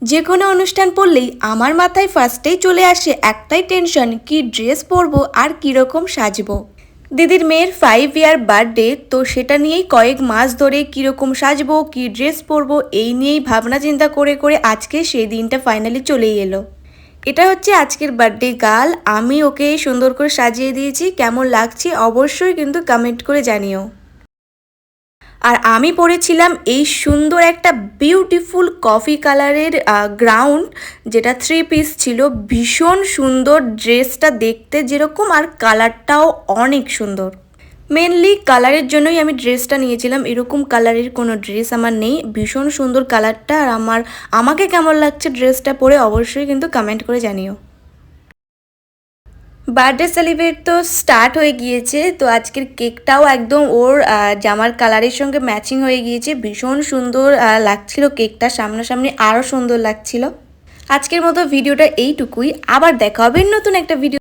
যে কোনো অনুষ্ঠান পড়লেই আমার মাথায় ফার্স্টেই চলে আসে একটাই টেনশন, কি ড্রেস পরবো আর কীরকম সাজবো। দিদির মেয়ের 5 ইয়ার বার্থডে, তো সেটা নিয়েই কয়েক মাস ধরে কীরকম সাজবো, কি ড্রেস পরবো এই নিয়েই ভাবনা চিন্তা করে করে আজকে সেই দিনটা ফাইনালি চলেই এলো। এটা হচ্ছে আজকের বার্থডে গার্ল, আমি ওকে সুন্দর করে সাজিয়ে দিয়েছি। কেমন লাগছে অবশ্যই কিন্তু কমেন্ট করে জানিও। আর আমি পরেছিলাম এই সুন্দর একটা বিউটিফুল কফি কালারের গ্রাউন্ড, যেটা 3 পিস ছিল। ভীষণ সুন্দর ড্রেসটা দেখতে যেরকম, আর কালারটাও অনেক সুন্দর। মেনলি কালারের জন্যই আমি ড্রেসটা নিয়েছিলাম, এরকম কালারের কোনো ড্রেস আমার নেই। ভীষণ সুন্দর কালারটা, আর আমাকে কেমন লাগছে ড্রেসটা পরে অবশ্যই কিন্তু কমেন্ট করে জানিও। বার্থডে সেলিব্রেট তো স্টার্ট হয়ে গিয়েছে, তো আজকের কেকটাও একদম ওর জামার কালারের সঙ্গে ম্যাচিং হয়ে গিয়েছে। ভীষণ সুন্দর লাগছিল কেকটা, সামনাসামনি আরও সুন্দর লাগছিল। আজকের মতো ভিডিওটা এইটুকুই, আবার দেখা হবে নতুন একটা ভিডিও।